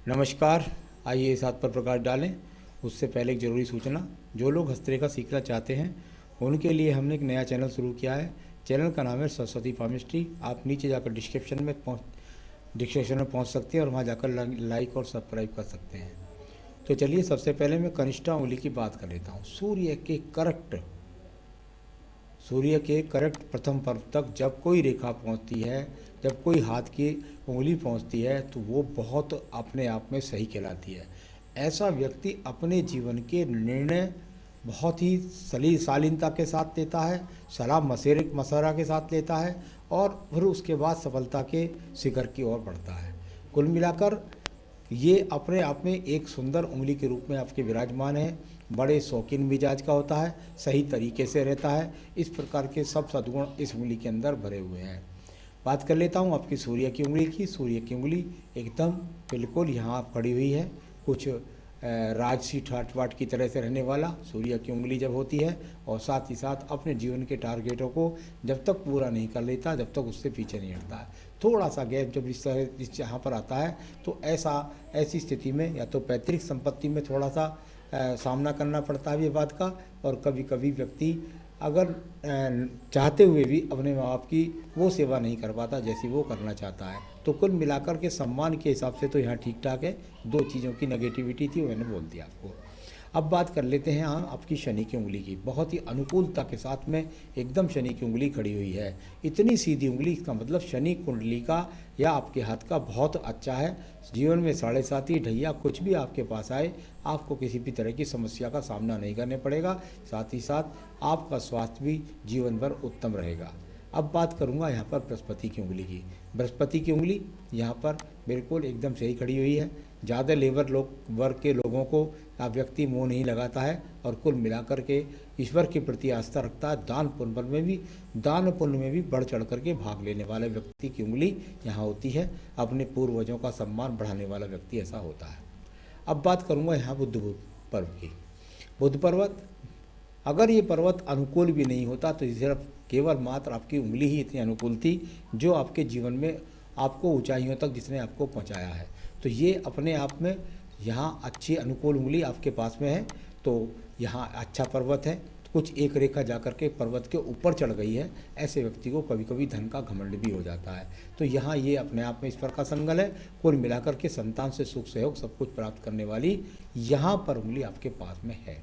नमस्कार। आइए इस बात पर प्रकाश डालें। उससे पहले एक ज़रूरी सूचना, जो लोग हस्तरेखा सीखना चाहते हैं उनके लिए हमने एक नया चैनल शुरू किया है। चैनल का नाम है सरस्वती पामिस्ट्री। आप नीचे जाकर डिस्क्रिप्शन में पहुंच सकते हैं और वहां जाकर लाइक और सब्सक्राइब कर सकते हैं। तो चलिए, सबसे पहले मैं कनिष्ठा उंगली की बात कर लेता हूँ। सूर्य के करेक्ट प्रथम पर्व तक जब कोई रेखा पहुंचती है, जब कोई हाथ की उंगली पहुंचती है, तो वो बहुत अपने आप में सही कहलाती है। ऐसा व्यक्ति अपने जीवन के निर्णय बहुत ही शालीनता के साथ लेता है, सलाह मशवरा के साथ लेता है और फिर उसके बाद सफलता के शिखर की ओर बढ़ता है। कुल मिलाकर ये अपने आप में एक सुंदर उंगली के रूप में आपके विराजमान है। बड़े शौकीन मिजाज का होता है, सही तरीके से रहता है। इस प्रकार के सब सद्गुण इस उंगली के अंदर भरे हुए हैं। बात कर लेता हूँ आपकी सूर्य की उंगली की। सूर्य की उंगली एकदम बिल्कुल यहाँ खड़ी हुई है, कुछ राजसी ठाट बाट की तरह से रहने वाला सूर्य की उंगली जब होती है, और साथ ही साथ अपने जीवन के टारगेटों को जब तक पूरा नहीं कर लेता, जब तक उससे पीछे नहीं हटता है। थोड़ा सा गैप जब इस यहाँ पर आता है, तो ऐसी स्थिति में या तो पैतृक संपत्ति में थोड़ा सा सामना करना पड़ता है ये बात का, और कभी कभी व्यक्ति अगर चाहते हुए भी अपने माँ बाप की वो सेवा नहीं कर पाता जैसी वो करना चाहता है। तो कुल मिलाकर के सम्मान के हिसाब से तो यहाँ ठीक ठाक है। दो चीज़ों की नेगेटिविटी थी, वो मैंने बोल दिया आपको। अब बात कर लेते हैं हाँ आपकी शनि की उंगली की। बहुत ही अनुकूलता के साथ में एकदम शनि की उंगली खड़ी हुई है। इतनी सीधी उंगली, इसका मतलब शनि कुंडली का या आपके हाथ का बहुत अच्छा है। जीवन में साढ़े साती ढैया कुछ भी आपके पास आए, आपको किसी भी तरह की समस्या का सामना नहीं करने पड़ेगा। साथ ही साथ आपका स्वास्थ्य भी जीवन भर उत्तम रहेगा। अब बात करूंगा यहाँ पर बृहस्पति की उंगली की। बृहस्पति की उंगली यहाँ पर बिल्कुल एकदम सही खड़ी हुई है। ज़्यादा वर्ग के लोगों को व्यक्ति मुँह नहीं लगाता है और कुल मिलाकर के ईश्वर के प्रति आस्था रखता है। दान पुण्य में भी बढ़ चढ़ करके भाग लेने वाले व्यक्ति की उंगली यहाँ होती है। अपने पूर्वजों का सम्मान बढ़ाने वाला व्यक्ति ऐसा होता है। अब बात करूँगा यहाँ बुद्ध पर्व की। बुद्ध पर्वत, अगर ये पर्वत अनुकूल भी नहीं होता तो सिर्फ केवल मात्र आपकी उंगली ही इतनी अनुकूल थी जो आपके जीवन में आपको ऊंचाइयों तक जिसने आपको पहुंचाया है। तो ये अपने आप में यहाँ अच्छी अनुकूल उंगली आपके पास में है, तो यहाँ अच्छा पर्वत है। कुछ एक रेखा जाकर के पर्वत के ऊपर चढ़ गई है, ऐसे व्यक्ति को कभी कभी धन का घमंड भी हो जाता है। तो यहाँ ये अपने आप में ईश्वर का संगल है। कुल मिलाकर के संतान से सुख सहयोग सब कुछ प्राप्त करने वाली यहाँ पर उंगली आपके पास में है।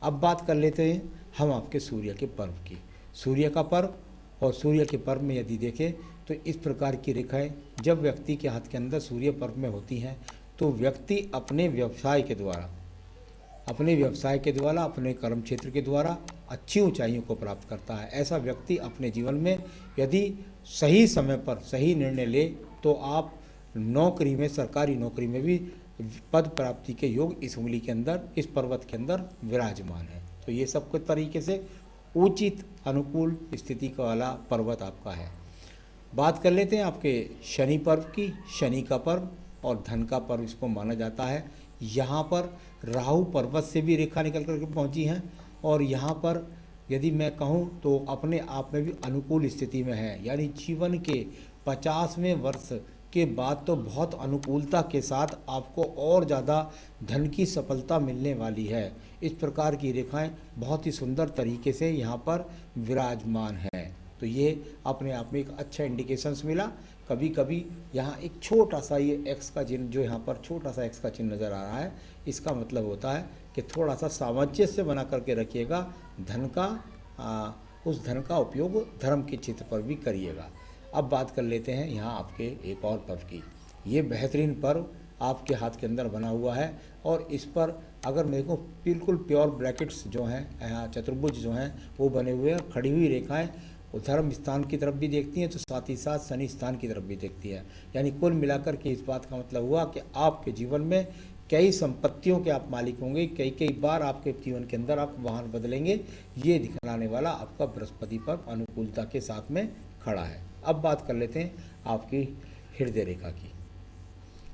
अब बात कर लेते हैं हम आपके सूर्य के पर्व की। सूर्य का पर्व और सूर्य के पर्व में यदि देखें तो इस प्रकार की रेखाएं जब व्यक्ति के हाथ के अंदर सूर्य पर्व में होती हैं, तो व्यक्ति अपने व्यवसाय के द्वारा, अपने कर्म क्षेत्र के द्वारा अच्छी ऊंचाइयों को प्राप्त करता है। ऐसा व्यक्ति अपने जीवन में यदि सही समय पर सही निर्णय ले तो आप नौकरी में, सरकारी नौकरी में भी पद प्राप्ति के योग इस उंगली के अंदर, इस पर्वत के अंदर विराजमान है। तो ये सब कुछ तरीके से उचित अनुकूल स्थिति का वाला पर्वत आपका है। बात कर लेते हैं आपके शनि पर्व की। शनि का पर्व और धन का पर्व इसको माना जाता है। यहाँ पर राहु पर्वत से भी रेखा निकल करके पहुँची हैं, और यहाँ पर यदि मैं कहूँ तो अपने आप में भी अनुकूल स्थिति में है। यानी जीवन के 50वें वर्ष के बाद तो बहुत अनुकूलता के साथ आपको और ज़्यादा धन की सफलता मिलने वाली है। इस प्रकार की रेखाएं बहुत ही सुंदर तरीके से यहाँ पर विराजमान है। तो ये अपने आप में एक अच्छा इंडिकेशंस मिला। कभी कभी यहाँ एक छोटा सा ये एक्स का चिन्ह, जो यहाँ पर छोटा सा एक्स का चिन्ह नज़र आ रहा है, इसका मतलब होता है कि थोड़ा सा सामंजस्य बना करके रखिएगा। धन का उस धन का उपयोग धर्म के क्षेत्र पर भी करिएगा। अब बात कर लेते हैं यहाँ आपके एक और पर्व की। ये बेहतरीन पर्व आपके हाथ के अंदर बना हुआ है, और इस पर अगर मेरे को बिल्कुल प्योर ब्रैकेट्स जो हैं, यहाँ चतुर्भुज जो हैं वो बने हुए हैं। खड़ी हुई रेखाएं वो धर्म स्थान की तरफ भी देखती हैं, तो साथ ही साथ शनि स्थान की तरफ भी देखती है। यानी कुल मिलाकर के इस बात का मतलब हुआ कि आपके जीवन में कई संपत्तियों के आप मालिक होंगे। कई बार आपके जीवन के अंदर आप वाहन बदलेंगे। ये दिखलाने वाला आपका बृहस्पति पर्व अनुकूलता के साथ में खड़ा है। अब बात कर लेते हैं आपकी हृदय रेखा की।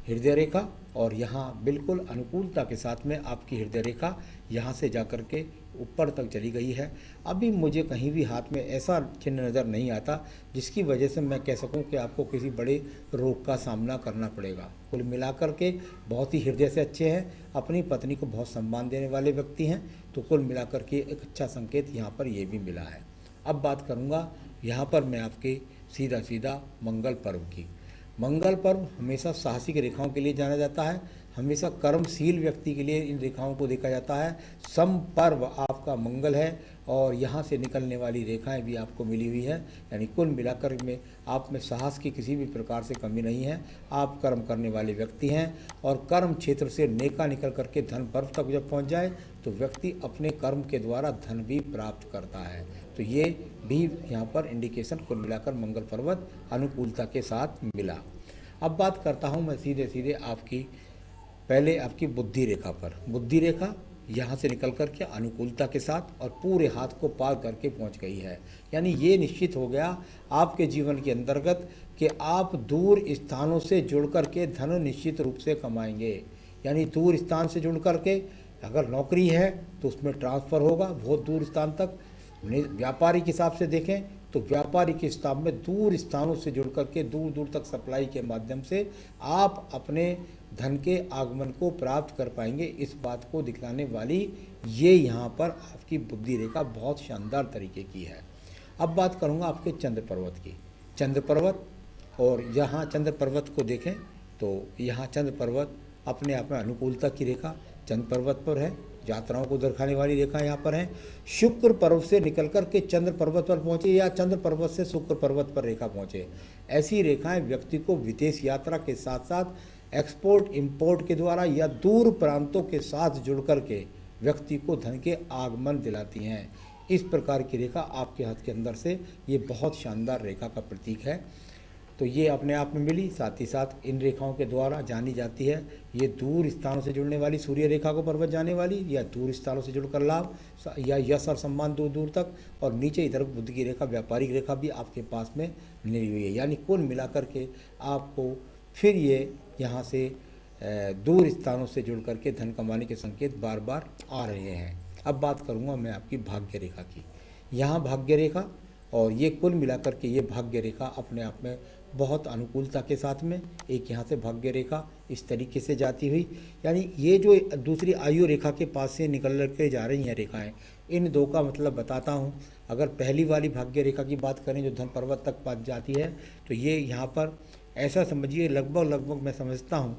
हृदय रेखा, और यहाँ बिल्कुल अनुकूलता के साथ में आपकी हृदय रेखा यहाँ से जाकर के ऊपर तक चली गई है। अभी मुझे कहीं भी हाथ में ऐसा चिन्ह नज़र नहीं आता जिसकी वजह से मैं कह सकूं कि आपको किसी बड़े रोग का सामना करना पड़ेगा। कुल मिलाकर के बहुत ही हृदय से अच्छे हैं, अपनी पत्नी को बहुत सम्मान देने वाले व्यक्ति हैं, तो कुल मिलाकर के एक अच्छा संकेत यहाँ पर ये भी मिला है। अब बात करूँगा यहाँ पर मैं आपके सीधा सीधा मंगल पर्व की। मंगल पर्व हमेशा साहसिक रेखाओं के लिए जाना जाता है, हमेशा कर्मशील व्यक्ति के लिए इन रेखाओं को देखा जाता है। सम पर्व आपका मंगल है और यहाँ से निकलने वाली रेखाएं भी आपको मिली हुई है, यानी कुल मिलाकर में आप में साहस की किसी भी प्रकार से कमी नहीं है। आप कर्म करने वाले व्यक्ति हैं और कर्म क्षेत्र से नेका निकल करके धन पर्व तक जब पहुँच जाए तो व्यक्ति अपने कर्म के द्वारा धन भी प्राप्त करता है। तो ये भी यहाँ पर इंडिकेशन कुल मिलाकर मंगल पर्वत अनुकूलता के साथ मिला। अब बात करता हूँ मैं सीधे सीधे आपकी पहले आपकी बुद्धि रेखा पर। बुद्धि रेखा यहाँ से निकल कर के अनुकूलता के साथ और पूरे हाथ को पार करके पहुँच गई है, यानी ये निश्चित हो गया आपके जीवन के अंतर्गत कि आप दूर स्थानों से जुड़ कर के धन निश्चित रूप से कमाएंगे। यानी दूर स्थान से जुड़ कर के अगर नौकरी है तो उसमें ट्रांसफ़र होगा बहुत दूर स्थान तक। व्यापारिक हिसाब से देखें तो व्यापारिक हिसाब में दूर स्थानों से जुड़ करके दूर दूर तक सप्लाई के माध्यम से आप अपने धन के आगमन को प्राप्त कर पाएंगे। इस बात को दिखलाने वाली ये यहाँ पर आपकी बुद्धि रेखा बहुत शानदार तरीके की है। अब बात करूँगा आपके चंद्र पर्वत की। चंद्र पर्वत, और यहाँ चंद्र पर्वत को देखें तो यहाँ चंद्र पर्वत अपने आप में अनुकूलता की रेखा चंद्र पर्वत पर है, यात्राओं को दर्शाने वाली रेखा यहाँ पर है। शुक्र पर्वत से निकलकर के चंद्र पर्वत पर पहुँचे या चंद्र पर्वत से शुक्र पर्वत पर रेखा पहुँचे, ऐसी रेखाएं व्यक्ति को विदेश यात्रा के साथ साथ एक्सपोर्ट इंपोर्ट के द्वारा या दूर प्रांतों के साथ जुड़ कर के व्यक्ति को धन के आगमन दिलाती हैं। इस प्रकार की रेखा आपके हाथ के अंदर से ये बहुत शानदार रेखा का प्रतीक है। तो ये अपने आप में मिली, साथ ही साथ इन रेखाओं के द्वारा जानी जाती है ये दूर स्थानों से जुड़ने वाली सूर्य रेखा को पर्वत जाने वाली, या दूर स्थानों से जुड़कर लाभ या यश और सम्मान दूर दूर तक, और नीचे इधर बुद्ध की रेखा व्यापारिक रेखा भी आपके पास में मिली हुई है। यानी कुल मिलाकर के आपको फिर ये यहाँ से दूर स्थानों से जुड़ करके धन कमाने के संकेत बार बार आ रहे हैं। अब बात करूँगा मैं आपकी भाग्य रेखा की। यहाँ भाग्य रेखा और ये कुल मिलाकर के ये भाग्य रेखा अपने आप में बहुत अनुकूलता के साथ में एक यहाँ से भाग्य रेखा इस तरीके से जाती हुई, यानी ये जो दूसरी आयु रेखा के पास से निकल के जा रही हैं रेखाएं, इन दो का मतलब बताता हूँ। अगर पहली वाली भाग्य रेखा की बात करें जो धन पर्वत तक पहुँच जाती है तो ये यहाँ पर ऐसा समझिए लगभग मैं समझता हूँ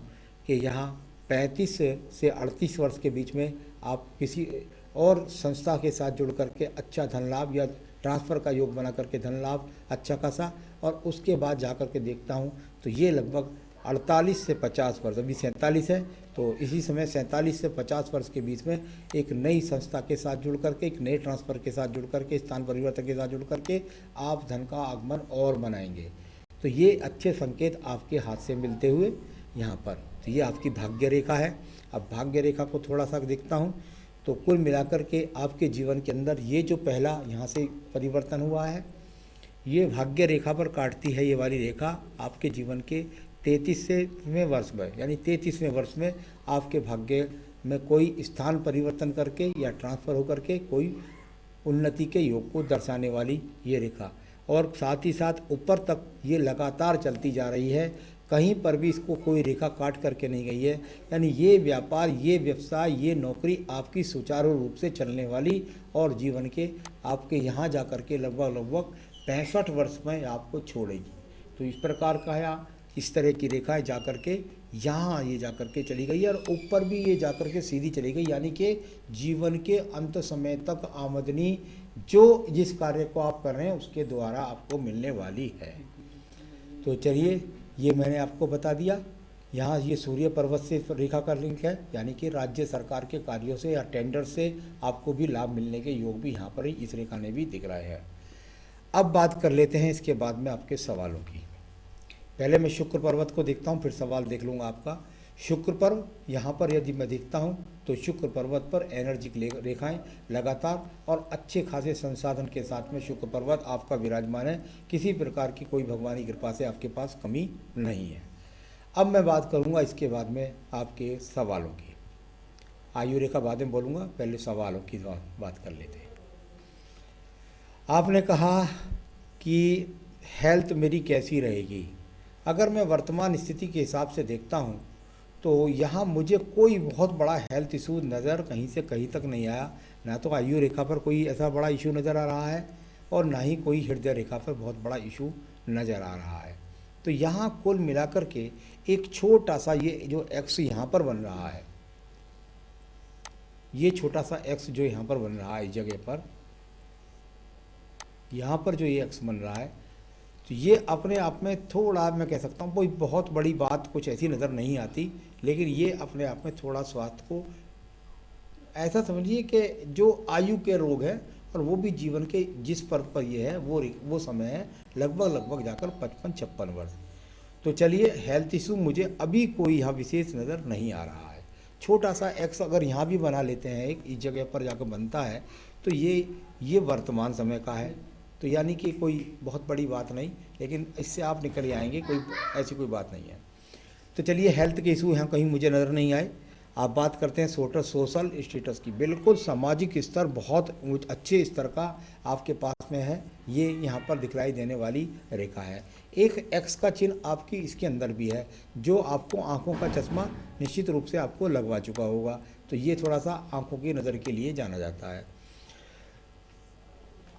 कि यहाँ 35 से 38 वर्ष के बीच में आप किसी और संस्था के साथ जुड़ करके अच्छा धन लाभ या ट्रांसफ़र का योग बना करके धन लाभ अच्छा खासा, और उसके बाद जा कर के देखता हूँ तो ये लगभग 48 से 50 वर्ष, अभी 47 है तो इसी समय 47 से 50 वर्ष के बीच में एक नई संस्था के साथ जुड़ करके एक नए ट्रांसफ़र के साथ जुड़ करके स्थान परिवर्तन के साथ जुड़ करके आप धन का आगमन और बनाएंगे। तो ये अच्छे संकेत आपके हाथ से मिलते हुए यहाँ पर, तो ये आपकी भाग्य रेखा है। अब भाग्य रेखा को थोड़ा सा देखता हूँ तो कुल मिलाकर के आपके जीवन के अंदर ये जो पहला यहाँ से परिवर्तन हुआ है ये भाग्य रेखा पर काटती है। ये वाली रेखा आपके जीवन के 33वें वर्ष में, यानी 33वें वर्ष में आपके भाग्य में कोई स्थान परिवर्तन करके या ट्रांसफ़र होकर के कोई उन्नति के योग को दर्शाने वाली ये रेखा, और साथ ही साथ ऊपर तक ये लगातार चलती जा रही है, कहीं पर भी इसको कोई रेखा काट करके नहीं गई है। यानी ये व्यापार, ये व्यवसाय, ये नौकरी आपकी सुचारू रूप से चलने वाली और जीवन के आपके यहाँ जा कर के लगभग 65 वर्ष में आपको छोड़ेगी। तो इस प्रकार का है, इस तरह की रेखाएं जा कर के यहाँ ये जा कर के चली गई और ऊपर भी ये जा कर के सीधी चली गई, यानी कि जीवन के अंत समय तक आमदनी जो जिस कार्य को आप कर रहे हैं उसके द्वारा आपको मिलने वाली है। तो चलिए ये मैंने आपको बता दिया। यहाँ ये सूर्य पर्वत से रेखा का लिंक है, यानी कि राज्य सरकार के कार्यों से या टेंडर से आपको भी लाभ मिलने के योग भी यहाँ पर ही इस रेखा ने भी दिख रहा है। अब बात कर लेते हैं इसके बाद में आपके सवालों की। पहले मैं शुक्र पर्वत को देखता हूँ, फिर सवाल देख लूँगा आपका। शुक्र पर्व यहाँ पर यदि मैं देखता हूँ तो शुक्र पर्वत पर एनर्जिक रेखाएं लगातार और अच्छे खासे संसाधन के साथ में शुक्र पर्वत आपका विराजमान है। किसी प्रकार की कोई भगवानी कृपा से आपके पास कमी नहीं है। अब मैं बात करूंगा इसके बाद में आपके सवालों की। आयु रेखा बाद में बोलूँगा, पहले सवालों की बात कर लेते हैं। आपने कहा कि हेल्थ मेरी कैसी रहेगी। अगर मैं वर्तमान स्थिति के हिसाब से देखता हूँ तो यहाँ मुझे कोई बहुत बड़ा हेल्थ इशू नज़र कहीं से कहीं तक नहीं आया। ना तो आयु रेखा पर कोई ऐसा बड़ा इशू नज़र आ रहा है और ना ही कोई हृदय रेखा पर बहुत बड़ा इशू नज़र आ रहा है। तो यहाँ कुल मिलाकर के एक छोटा सा ये जो एक्स यहाँ पर बन रहा है, ये छोटा सा एक्स जो यहाँ पर बन रहा है इस जगह पर, यहाँ पर जो ये एक्स बन रहा है, तो ये अपने आप में थोड़ा, मैं कह सकता हूँ कोई बहुत बड़ी बात कुछ ऐसी नज़र नहीं आती, लेकिन ये अपने आप में थोड़ा स्वास्थ्य को ऐसा समझिए कि जो आयु के रोग हैं और वो भी जीवन के जिस पर्व पर ये है वो समय है लगभग जाकर 55-56 वर्ष। तो चलिए, हेल्थ इशू मुझे अभी कोई यहाँ विशेष नज़र नहीं आ रहा है। छोटा सा एक्स अगर यहाँ भी बना लेते हैं, एक इस जगह पर जाकर बनता है, तो ये वर्तमान समय का है, तो यानी कि कोई बहुत बड़ी बात नहीं, लेकिन इससे आप निकल आएंगे, कोई ऐसी कोई बात नहीं है। तो चलिए, हेल्थ के इशू यहाँ कहीं मुझे नज़र नहीं आए। आप बात करते हैं सोशल स्टेटस की। बिल्कुल सामाजिक स्तर बहुत अच्छे स्तर का आपके पास में है, ये यहाँ पर दिखलाई देने वाली रेखा है। एक एक्स का चिन्ह आपकी इसके अंदर भी है, जो आपको आंखों का चश्मा निश्चित रूप से आपको लगवा चुका होगा, तो ये थोड़ा सा आंखों की नज़र के लिए जाना जाता है।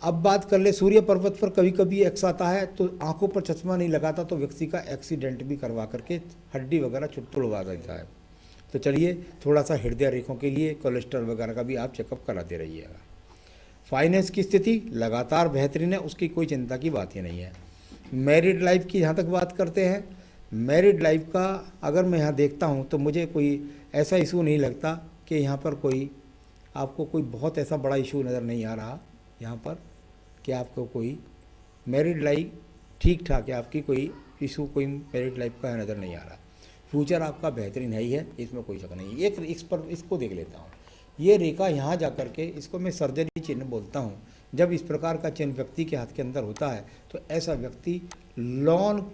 अब बात कर ले, सूर्य पर्वत पर कभी कभी एक्स आता है तो आंखों पर चश्मा नहीं लगाता तो व्यक्ति का एक्सीडेंट भी करवा करके हड्डी वगैरह तोड़वा देता है। तो चलिए, थोड़ा सा हृदय रेखों के लिए कोलेस्ट्रॉल वगैरह का भी आप चेकअप कराते रहिएगा। फाइनेंस की स्थिति लगातार बेहतरीन है, उसकी कोई चिंता की बात ही नहीं है। मैरिड लाइफ की जहाँ तक बात करते हैं, मैरिड लाइफ का अगर मैं यहाँ देखता हूँ तो मुझे कोई ऐसा इशू नहीं लगता कि यहाँ पर कोई आपको कोई बहुत ऐसा बड़ा इशू नज़र नहीं आ रहा यहाँ पर कि आपको कोई मैरिड लाइफ ठीक ठाक है, आपकी कोई इशू कोई मैरिड लाइफ का नज़र नहीं आ रहा। फ्यूचर आपका बेहतरीन है ही है, इसमें कोई शक नहीं। एक इस पर इसको देख लेता हूँ, ये रेखा यहाँ जा कर के, इसको मैं सर्जरी चिन्ह बोलता हूँ। जब इस प्रकार का चिन्ह व्यक्ति के हाथ के अंदर होता है तो ऐसा व्यक्ति लोन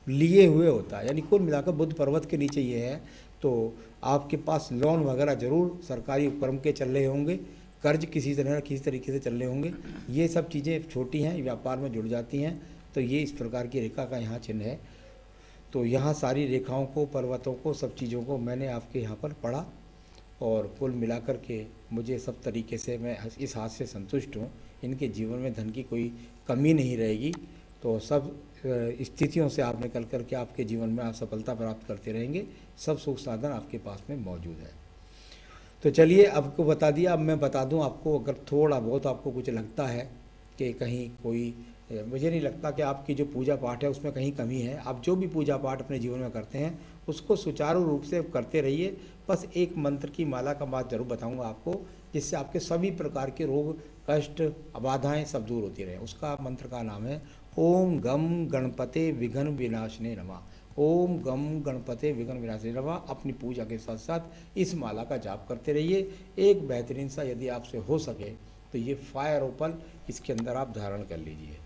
लिए हुए होता है, यानी कुल मिलाकर बुध पर्वत के नीचे ये है तो आपके पास लोन वगैरह जरूर सरकारी उपक्रम के चल रहे होंगे, कर्ज किसी तरीके से चल रहे होंगे। ये सब चीज़ें छोटी हैं, व्यापार में जुड़ जाती हैं, तो ये इस प्रकार की रेखा का यहाँ चिन्ह है। तो यहाँ सारी रेखाओं को, पर्वतों को, सब चीज़ों को मैंने आपके यहाँ पर पढ़ा और कुल मिलाकर के मुझे सब तरीके से मैं इस हाथ से संतुष्ट हूँ। इनके जीवन में धन की कोई कमी नहीं रहेगी, तो सब स्थितियों से आप निकल कर के आपके जीवन में आप सफलता प्राप्त करते रहेंगे। सब सुख साधन आपके पास में मौजूद है। तो चलिए, आपको बता दिया। अब मैं बता दूं आपको, अगर थोड़ा बहुत आपको कुछ लगता है कि कहीं कोई, मुझे नहीं लगता कि आपकी जो पूजा पाठ है उसमें कहीं कमी है। आप जो भी पूजा पाठ अपने जीवन में करते हैं उसको सुचारू रूप से करते रहिए। बस एक मंत्र की माला का बात जरूर बताऊंगा आपको, जिससे आपके सभी प्रकार के रोग, कष्ट, बाधाएं सब दूर होती रहें। उसका मंत्र का नाम है ओम गम गणपते विघ्न विनाशने नमः। ओम गम गणपते विघ्न विनाशने नमः। अपनी पूजा के साथ साथ इस माला का जाप करते रहिए। एक बेहतरीन सा यदि आपसे हो सके तो ये फायर ओपल इसके अंदर आप धारण कर लीजिए।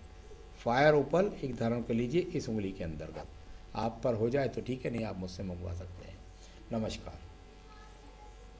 फायर ओपल एक धारण कर लीजिए इस उंगली के अंतर्गत। आप पर हो जाए तो ठीक है, नहीं आप मुझसे मंगवा सकते हैं। नमस्कार।